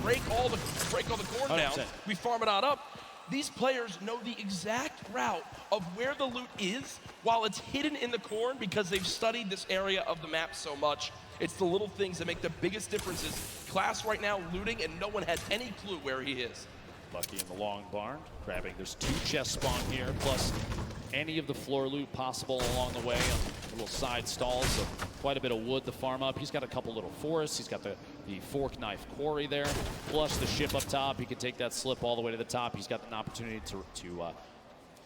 break all the corn 100%. down, we farm it on up. These players know the exact route of where the loot is while it's hidden in the corn because they've studied this area of the map so much. It's the little things that make the biggest differences. Class right now looting, and no one has any clue where he is. Lucky in the long barn, grabbing. There's 2 chests spawn here, plus any of the floor loot possible along the way. Little side stalls, so quite a bit of wood to farm up. He's got a couple little forests. He's got the fork knife quarry there, plus the ship up top. He can take that slip all the way to the top. He's got an opportunity to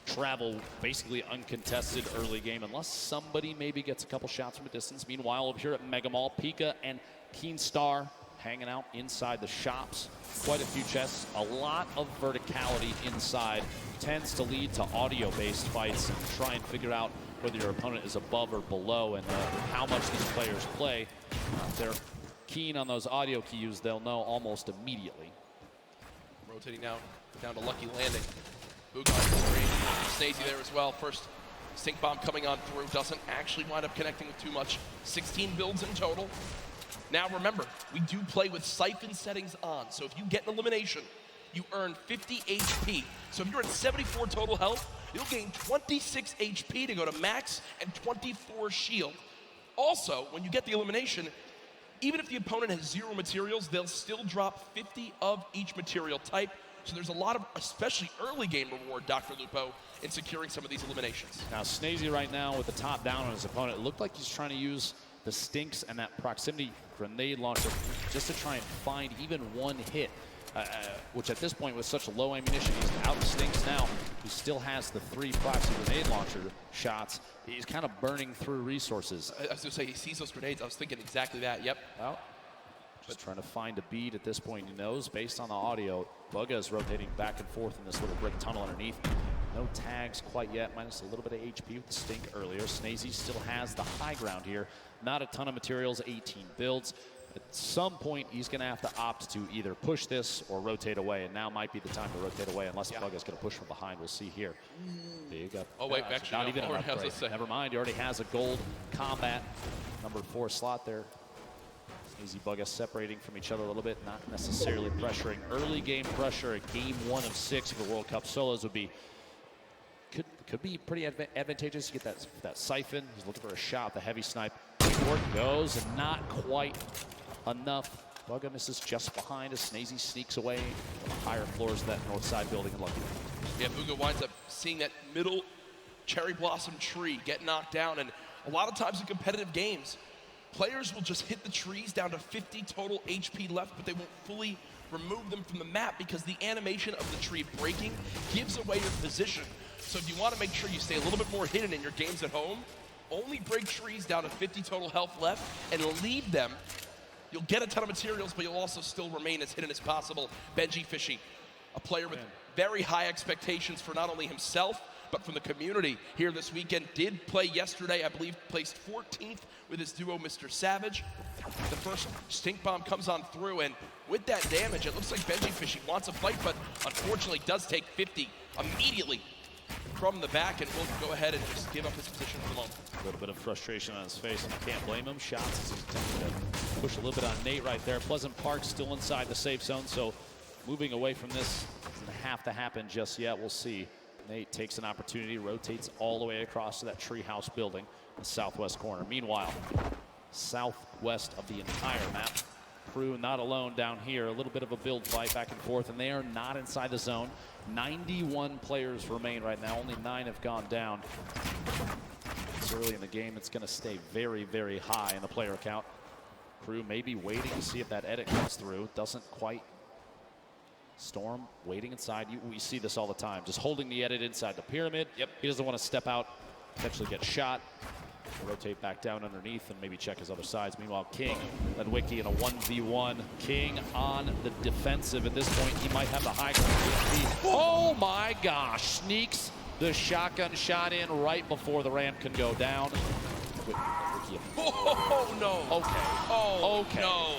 travel basically uncontested early game, unless somebody maybe gets a couple shots from a distance. Meanwhile, over here at Mega Mall, Pika and Keenstar hanging out inside the shops. Quite a few chests, a lot of verticality inside. Tends to lead to audio-based fights and try and figure out whether your opponent is above or below and how much these players play. If they're keen on those audio cues, they'll know almost immediately. Rotating down to Lucky landing. Boog on the screen. Snazy there as well. First stink bomb coming on through. Doesn't actually wind up connecting with too much. 16 builds in total. Now remember, we do play with siphon settings on. So if you get an elimination, you earn 50 HP. So if you're at 74 total health, you'll gain 26 HP to go to max and 24 shield. Also, when you get the elimination, even if the opponent has 0 materials, they'll still drop 50 of each material type. So there's a lot of, especially early game reward, Dr. Lupo, in securing some of these eliminations. Now, Snazy right now with the top down on his opponent, it looked like he's trying to use the stinks and that proximity grenade launcher just to try and find even one hit, which at this point with such low ammunition, he's out of stinks now. He still has the 3 proximity grenade launcher shots. He's kind of burning through resources. I was going to say, he sees those grenades. I was thinking exactly that, yep. Well, just trying to find a bead at this point. He knows based on the audio. Bugga is rotating back and forth in this little brick tunnel underneath. No tags quite yet, minus a little bit of HP with the stink earlier. Snazy still has the high ground here. Not a ton of materials, 18 builds. At some point, he's going to have to opt to either push this or rotate away, and now might be the time to rotate away, unless Bugga's going to push from behind. We'll see here. Big up. Oh, wait, actually, not even an upgrade. Never mind, he already has a gold combat number 4 slot there. Easy Bugga separating from each other a little bit, not necessarily pressuring. Early game pressure at game 1 of 6 for World Cup solos would be could be pretty advantageous. You get that siphon. He's looking for a shot. The heavy snipe. Work goes, and not quite enough. Bugga misses just behind as Snazy sneaks away from the higher floors of that north side building and Lucky. Yeah, Bugga winds up seeing that middle cherry blossom tree get knocked down, and a lot of times in competitive games, players will just hit the trees down to 50 total HP left, but they won't fully remove them from the map because the animation of the tree breaking gives away your position. So if you want to make sure you stay a little bit more hidden in your games at home, only break trees down to 50 total health left and leave them. You'll get a ton of materials, but you'll also still remain as hidden as possible. Benji Fishy, a player with very high expectations for not only himself, but from the community here this weekend. Did play yesterday, I believe, placed 14th with his duo, Mr. Savage. The first stink bomb comes on through, and with that damage, it looks like Benji Fishy wants a fight, but unfortunately does take 50 immediately from the back, and will go ahead and just give up his position for long. A little bit of frustration on his face, and you can't blame him. Shots as he's attempting to push a little bit on Nate right there. Pleasant Park still inside the safe zone, so moving away from this doesn't have to happen just yet. We'll see. Nate takes an opportunity, rotates all the way across to that treehouse building in the southwest corner. Meanwhile, southwest of the entire map, Crew not alone down here. A little bit of a build fight back and forth, and they are not inside the zone. 91 players remain right now. Only 9 have gone down. It's early in the game. It's going to stay very, very high in the player count. Crew maybe waiting to see if that edit comes through. Doesn't quite. Storm waiting inside. We see this all the time. Just holding the edit inside the pyramid. Yep. He doesn't want to step out, potentially get shot. Rotate back down underneath and maybe check his other sides. Meanwhile, King led Wiki in a 1v1. King on the defensive. At this point, he might have the high ground. Oh my gosh. Sneaks the shotgun shot in right before the ramp can go down. Oh, no. Okay. Oh, okay. No.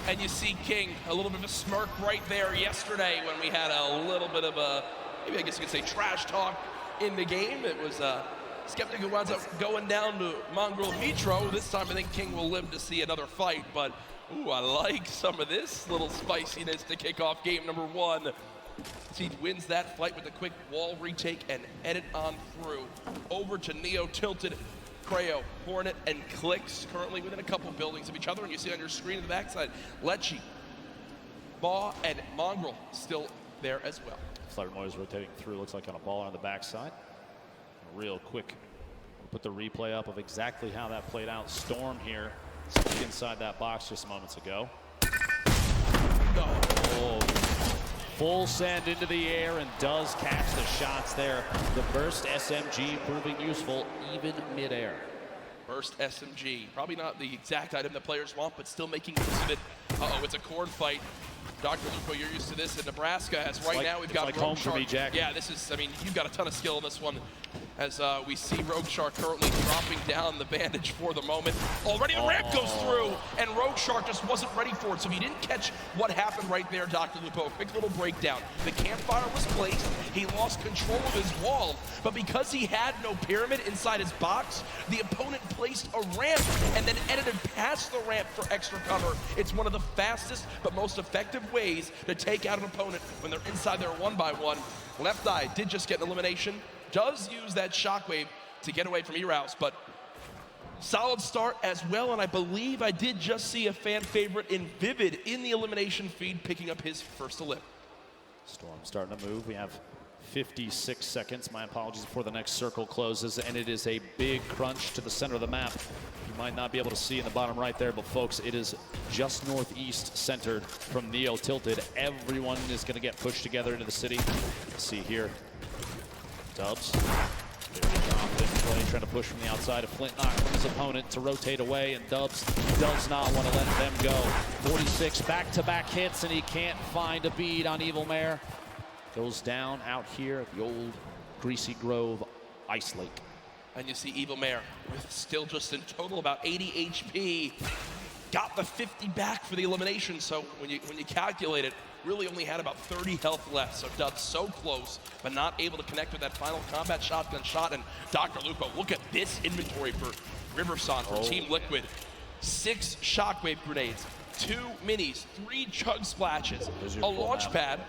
And you see King, a little bit of a smirk right there yesterday when we had a little bit of a, maybe I guess you could say trash talk in the game. It was Skeptic who winds up going down to Mongrel Mitro. This time I think King will live to see another fight, but Ooh, I like some of this little spiciness to kick off game number 1. He wins that fight with a quick wall retake and edit on through. Over to Neo, Tilted, Creo, Hornet, and Clicks, currently within a couple buildings of each other. And you see on your screen on the backside, Lecce, Maw, and Mongrel still there as well. Flight noise rotating through, looks like on a ball on the backside. Real quick, we'll put the replay up of exactly how that played out. Storm here, stuck inside that box just moments ago. No. Oh. Full send into the air and does catch the shots there. The burst SMG proving useful even midair. Burst SMG, probably not the exact item that players want, but still making use of it. Uh-oh, it's a corn fight. Dr. Lupo, you're used to this in Nebraska, as right now we've got like Rogue home Shark. for me, Jack. Yeah, this is, I mean, you've got a ton of skill in this one, as we see Rogue Shark currently dropping down the bandage for the moment. Already the ramp goes through, and Rogue Shark just wasn't ready for it, so he didn't catch what happened right there, Dr. Lupo. Quick little breakdown. The campfire was placed, he lost control of his wall, but because he had no pyramid inside his box, the opponent placed a ramp and then edited past the ramp for extra cover. It's one of the fastest but most effective ways to take out an opponent when they're inside their 1-by-1. Left Eye did just get an elimination, does use that shockwave to get away from Erouse, but solid start as well, and I believe I did just see a fan favorite in Vivid in the elimination feed picking up his first elim. Storm starting to move. We have 56 seconds. My apologies before the next circle closes, and it is a big crunch to the center of the map. You might not be able to see in the bottom right there, but folks, it is just northeast centered from Neo Tilted. Everyone is going to get pushed together into the city. Let's see here. Dubs. Very confident play, trying to push from the outside of Flint, knock from his opponent to rotate away, and Dubs does not want to let them go. 46 back-to-back hits, and he can't find a bead on Evil Mare. Goes down out here at the old Greasy Grove Ice Lake. And you see Evil Mare with still just in total about 80 HP. Got the 50 back for the elimination, so when you calculate it, really only had about 30 health left. So Dubs so close, but not able to connect with that final combat shotgun shot. And Dr. Lupo, look at this inventory for Riverson for Team Liquid. 6 shockwave grenades, 2 minis, 3 chug splashes, a launch pad.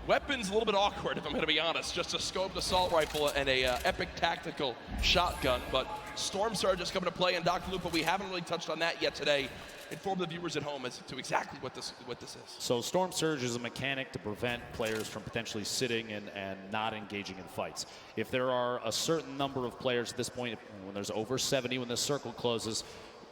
Weapons a little bit awkward, if I'm going to be honest. Just a scoped assault rifle and a epic tactical shotgun. But Storm Surge is coming to play, and Dr. Lupo, we haven't really touched on that yet today. Inform the viewers at home as to exactly what this is. So Storm Surge is a mechanic to prevent players from potentially sitting and not engaging in fights. If there are a certain number of players at this point, when there's over 70, when the circle closes,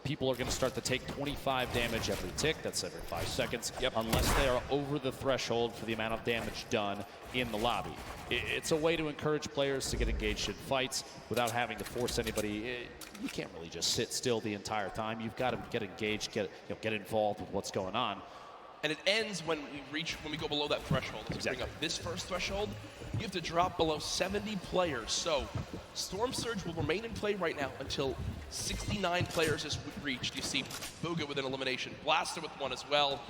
people are going to start to take 25 damage every tick. That's every 5 seconds, unless they are over the threshold for the amount of damage done in the lobby. It's a way to encourage players to get engaged in fights without having to force anybody. You can't really just sit still the entire time. You've got to get engaged, get involved with what's going on. And it ends when we go below that threshold. To bring up this first threshold, you have to drop below 70 players. So Storm Surge will remain in play right now until 69 players is reached. You see Booga with an elimination, Blaster with one as well.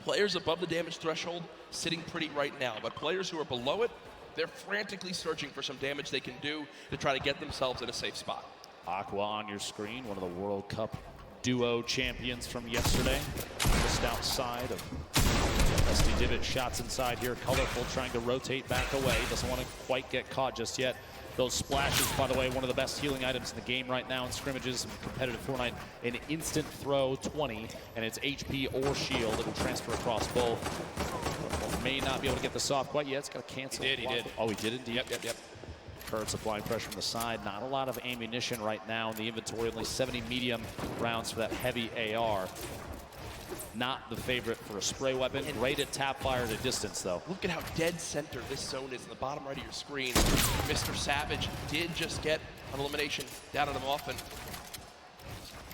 Players above the damage threshold sitting pretty right now, but players who are below it, they're frantically searching for some damage they can do to try to get themselves in a safe spot. Aqua on your screen, one of the World Cup duo champions from yesterday, just outside of Rusty Divot. Shots inside here, Colorful trying to rotate back away, doesn't want to quite get caught just yet. Those splashes, by the way, one of the best healing items in the game right now in scrimmages and competitive Fortnite. An instant throw 20, and it's HP or shield. It will transfer across both. May not be able to get this off quite yet. It's got to cancel. He did. Oh, he did indeed. Yep. Kurtz applying pressure from the side. Not a lot of ammunition right now in the inventory. Only 70 medium rounds for that heavy AR. Not the favorite for a spray weapon. Great at tap fire at a distance, though. Look at how dead center this zone is in the bottom right of your screen. Mr. Savage did just get an elimination down on him often.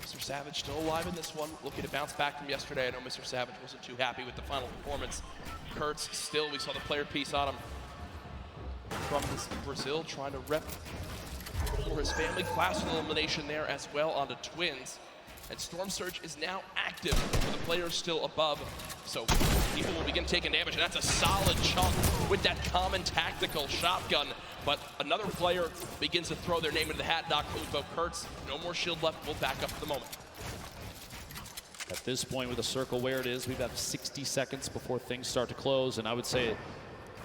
Mr. Savage still alive in this one. Looking to bounce back from yesterday. I know Mr. Savage wasn't too happy with the final performance. Kurtz still, we saw the player piece on him from Brazil, trying to rep for his family. Class elimination there as well onto Twins. And Storm Surge is now active with the players still above. So people will begin taking damage, and that's a solid chunk with that common tactical shotgun. But another player begins to throw their name into the hat. Dr. Lupo. Kurtz, no more shield left. We'll back up for the moment. At this point with the circle where it is, we've got 60 seconds before things start to close, and I would say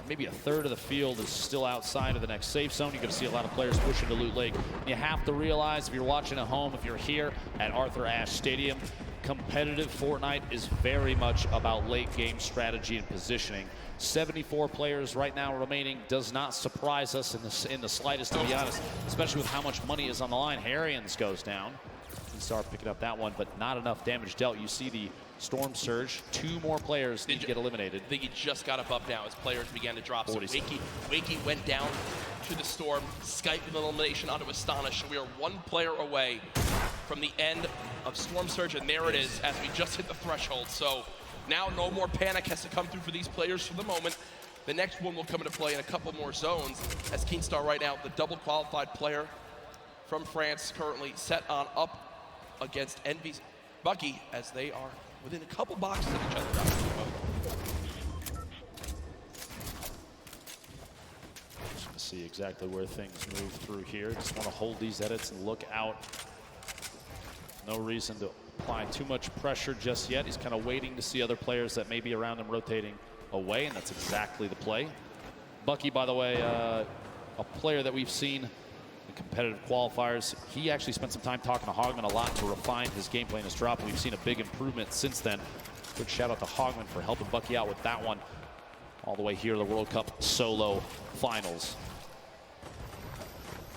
maybe a third of the field is still outside of the next safe zone. You're going to see a lot of players push into Loot Lake. You have to realize, if you're watching at home, if you're here at Arthur Ashe Stadium, competitive Fortnite is very much about late game strategy and positioning. 74 players right now remaining does not surprise us in the slightest, to be honest, especially with how much money is on the line. Harrians goes down. Start picking up that one, but not enough damage dealt. You see the storm surge. 2 more players need to get eliminated. I think he just got up now as players began to drop. So Wakey went down to the storm. Skype with an elimination onto Astonish. So we are 1 player away from the end of storm surge, and there it is as we just hit the threshold. So now no more panic has to come through for these players for the moment. The next one will come into play in a couple more zones as Keenstar right now, the double qualified player from France, currently set on up against Envy's Bucky as they are within a couple boxes of each other. Just going to see exactly where things move through here. Just want to hold these edits and look out. No reason to apply too much pressure just yet. He's kind of waiting to see other players that may be around him rotating away, and that's exactly the play. Bucky, by the way, a player that we've seen competitive qualifiers. He actually spent some time talking to Hogman a lot to refine his gameplay and his drop. We've seen a big improvement since then. Good shout out to Hogman for helping Bucky out with that one. All the way here to the World Cup solo finals.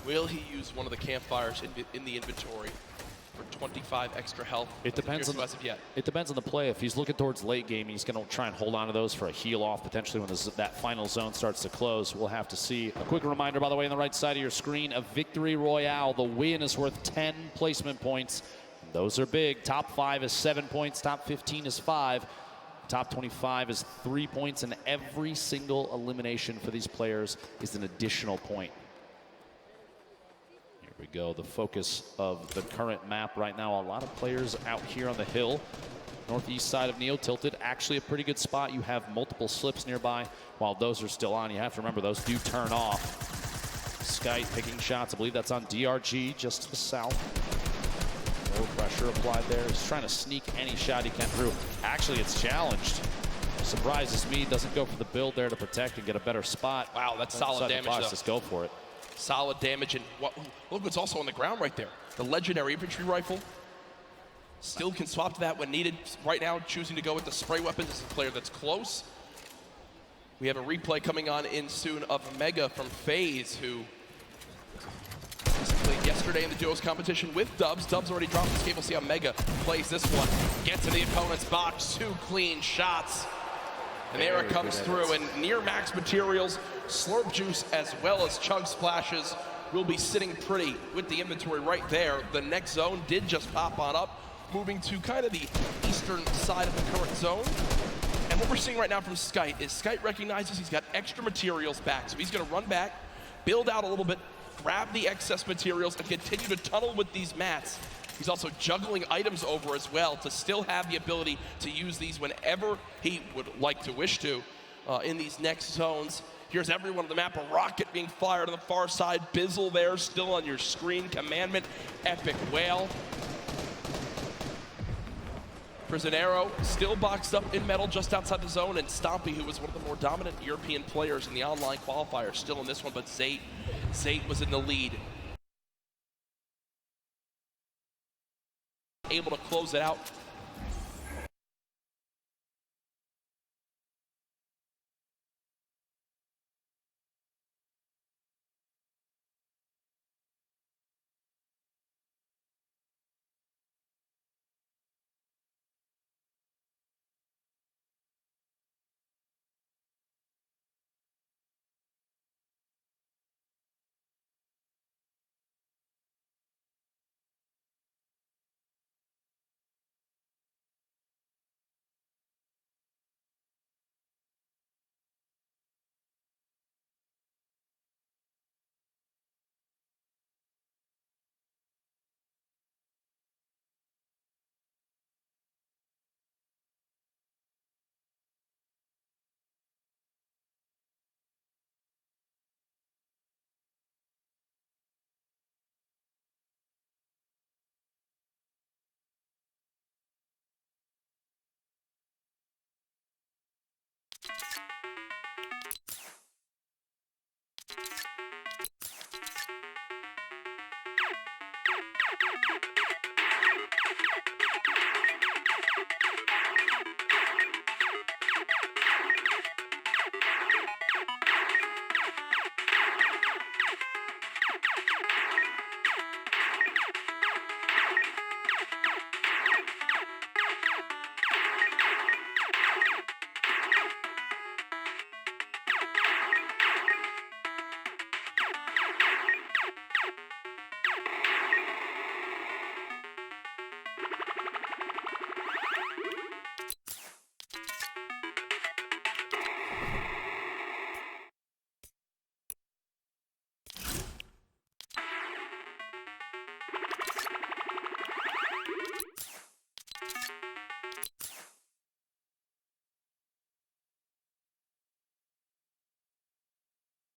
Will he use one of the campfires in the inventory for 25 extra health? It depends on the play. If he's looking towards late game, he's going to try and hold on to those for a heal off potentially when that final zone starts to close. We'll have to see. A quick reminder, by the way, on the right side of your screen, a victory royale. The win is worth 10 placement points. Those are big. Top 5 is 7 points. Top 15 is 5. Top 25 is 3 points, and every single elimination for these players is an additional point. We go, the focus of the current map right now. A lot of players out here on the hill. Northeast side of Neo tilted, actually a pretty good spot. You have multiple slips nearby. While those are still on, you have to remember those do turn off. Sky picking shots. I believe that's on DRG just to the south. No pressure applied there. He's trying to sneak any shot he can through. Actually, it's challenged. Surprises me. Doesn't go for the build there to protect and get a better spot. Wow, that's solid damage though. Just go for it. Solid damage, and look what's also on the ground right there. The legendary infantry rifle. Still can swap to that when needed. Right now, choosing to go with the spray weapon. This is a player that's close. We have a replay coming on in soon of Mega from FaZe, who played yesterday in the duos competition with Dubs. Dubs already dropped his cable. See how Mega plays this one. Gets to the opponent's box. 2 clean shots. And there it comes through, and near max materials, slurp juice as well as chug splashes will be sitting pretty with the inventory right there. The next zone did just pop on up, moving to kind of the eastern side of the current zone. And what we're seeing right now from Skite is Skite recognizes he's got extra materials back, so he's gonna run back, build out a little bit, grab the excess materials, and continue to tunnel with these mats. He's also juggling items over as well to still have the ability to use these whenever he would like to wish to in these next zones. Here's everyone on the map. A rocket being fired on the far side. Bizzle there still on your screen. Commandment, Epic Whale. Prisionero still boxed up in metal just outside the zone, and Stompy, who was one of the more dominant European players in the online qualifier, still in this one, but Zate was in the lead. Able to close it out